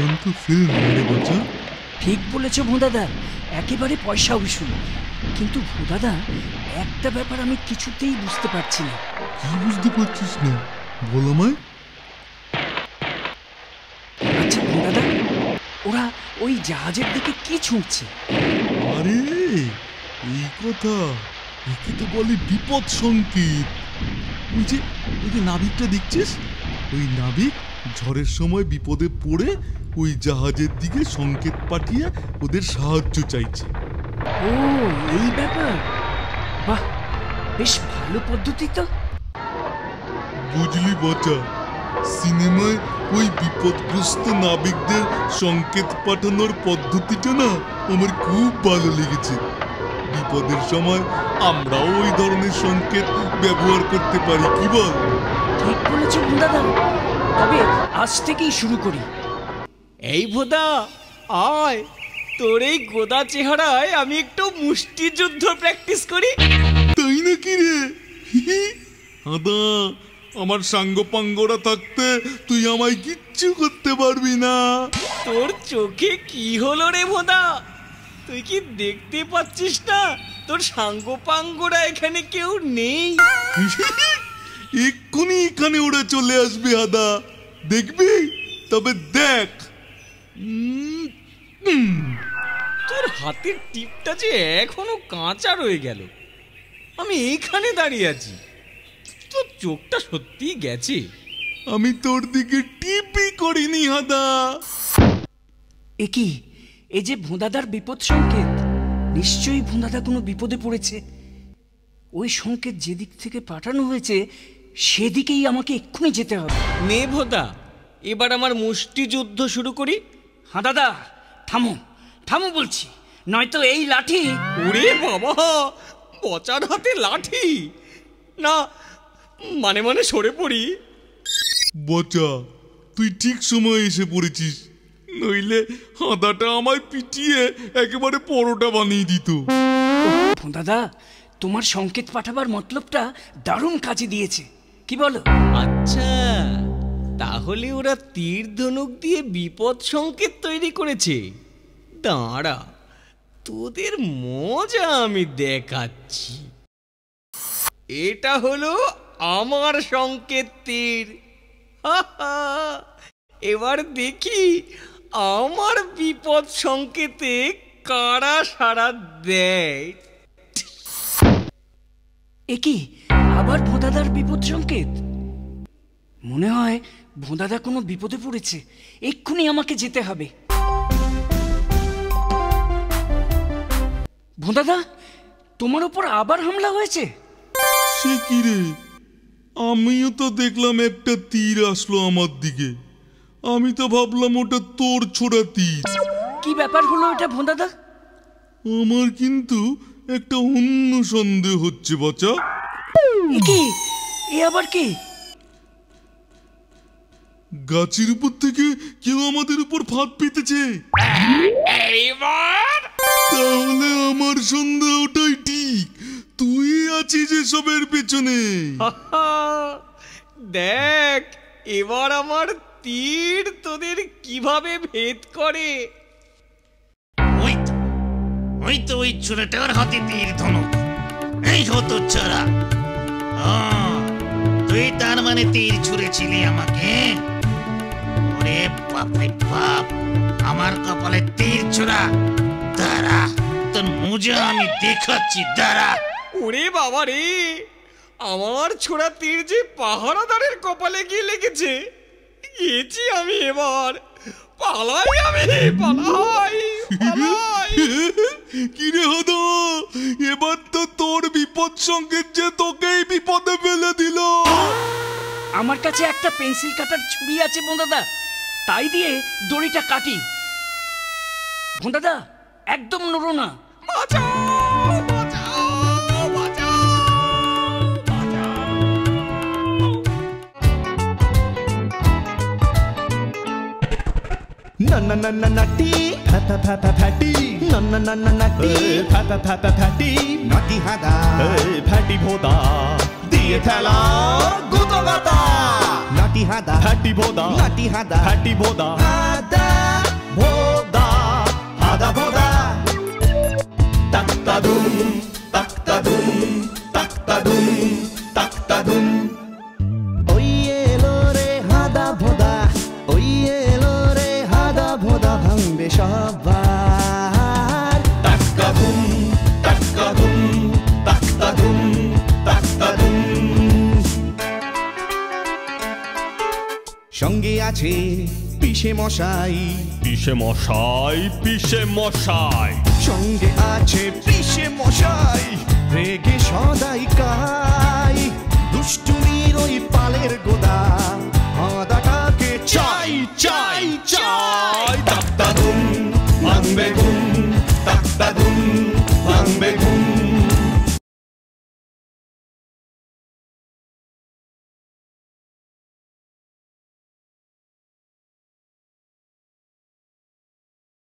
দুর্দান্ত ফিল্ম রে বাচ্চা। ঠিক বলেছ ভোঁদাদা, একেবারে পয়সা উসুল। কিন্তু ভোঁদাদা, একটা ব্যাপার আমি কিছুতেই বুঝতে পারছি না। কি বুঝতে পারছিস না বল আমায়? আচ্ছা ভোঁদাদা, ওরা ওই জাহাজের দিকে কি ছুঁড়ছে? আরে এই কথা, একে তো বলে বিপদ সংকেত। ওই যে নাবিকটা দেখছিস, ওই নাবিক ঝড়ের সময় বিপদে পড়ে ওই জাহাজের দিকে সংকেত পাঠিয়ে ওদের সাহায্য চাইছে। ও এই ব্যাপার, বাহ, বেশ ভালো পদ্ধতি তো। বুঝলি বাচ্চা, সিনেমায় ওই বিপদগ্রস্ত নাবিকদের সংকেত পাঠানোর পদ্ধতিটা না আমার খুব ভালো লেগেছে। বিপদের সময় আমরাও ওই ধরনের সংকেত ব্যবহার করতে পারি, কি বল? ঠিক বলেছ ভোঁদাদা, তবে আজ থেকেই শুরু করি। এই ভোদা, আয়, তোর এই গোদা চেহারায় আমি একটু মুষ্টিযুদ্ধ প্র্যাকটিস করি। তাই নাকি রে? আদা, আমার সাঙ্গপাঙ্গরা থাকতে তুই আমায় কিচ্ছু করতে পারবি না। তোর চোখে কি হলো রে ভোদা? তুই কি দেখতে পাচ্ছিস না তোর সাঙ্গপাঙ্গরা এখানে কেউ নেই? এক্ষুনি এখানে ওরা চলে আসবে আদা, দেখবি? তবে দেখ, তোর হাতের টিপটা যে এখনো কাঁচা রয়ে গেল। আমি এইখানে দাঁড়িয়ে আছি, তোর চোখটা সত্যি গেছে। আমি তোর দিকে টিপই করিনি আদা। এ কি, এই যে ভোঁদাদার বিপদ সংকেত, নিশ্চয়ই ভোঁদাদা কোনো বিপদে পড়েছে। ওই সংকেত যেদিক থেকে পাঠানো হয়েছে সেদিকেই আমাকে এক্ষুনি যেতে হবে। নে ভোদা, এবার আমার মুষ্টিযুদ্ধ শুরু করি। হ্যাঁ দাদা, থামো থামো বলছি, নয়তো এই লাঠি। ওরে বাবা, পচার হাতে লাঠি না, মানে সরে পড়ি। বচা, তুই ঠিক সময় এসে পড়েছিস, নইলে হাদাটা আমায় পিটিয়ে একেবারে পরোটা বানিয়ে দিত। দাদা, তোমার সংকেত পাঠাবার মতলবটা দারুণ কাজে দিয়েছে, কি বলো? আচ্ছা, তাহলে ওরা তীর ধনুক দিয়ে বিপদ সংকেত তৈরি করেছে। দাঁড়া, তোদের মজা আমি দেখাচ্ছি। এটা হলো আমার সংকেত তীর। এবার দেখি আমার বিপদ সংকেতে কারা সাড়া দেয়। এ কি, আবার ভোঁদাদার বিপদ সংকেত? মনে হয় ভোঁদাদা কোনো বিপদে পড়েছে, এক্ষুনি আমাকে যেতে হবে। ভোঁদাদা, তোমার উপর আবার হামলা হয়েছে? সে কি রে, আমিও তো দেখলাম একটা তীর আসলো আমার দিকে। আমি তো ভাবলাম ওটা তোর ছোড়া তীর। কি ব্যাপার হলো এটা ভোঁদাদা? আমার কিন্তু একটা অন্য সন্দেহ হচ্ছে বাচ্চা। কি, এ আবার কি? গাছের উপর থেকে কেউ আমাদের উপর ফাঁদ পেতেছে। তাহলে আমার সন্দেহটাই ঠিক, তুই আছিস এসবের পেছনে। দেখ এবার আমার তীর তোদের কিভাবে ভেদ করে। ওই তো ওই ছোড়াটার হাতে তীর ধনুক। এই হতো ছাড়া, তুই তার মানে তীর ছুঁড়েছিলি আমাকে? ওরে বাপরে বাপ, আমার কপালে তীর ছোড়া। দাঁড়া, তোর মুজা আমি দেখাচ্ছি, দাঁড়া। ওরে বাবা রে, আমার ছোড়া তীর যে পাহারাদারের কপালে গিয়ে লেগেছে। গেছি আমি, এবার পালাই, আমি পালাই। কিরে হতো, এবার তো তোর বিপদ সংকেত যে তোকেই বিপদে ফেলে দিল। আমার কাছে একটা পেন্সিল কাটার ছুরি আছে ভোঁদাদা, তাই দিয়ে দড়িটা কাটি। ভোঁদাদা, একদম নড়ো না। নাটি ফাটা ফাটা ফাটি, নাটি ফাটা ফাটা ফাটি, নাটি হাদা ফাটি ভোদা দিয়ে ফেলা গুতো গাতা। নাটি হাদা ফাটি ভোদা, নাটি হাদা ফাটি ভোদা। আছে পিসে মশাই, পিসে মশাই, পিসে মশাই, সঙ্গে আছে পিসে মশাই, রেগে সদাই কাই, দুষ্টুমির ওই পালের গোদা হাদাটাকে চাই চাই চাই। দাদুম আনবে গুম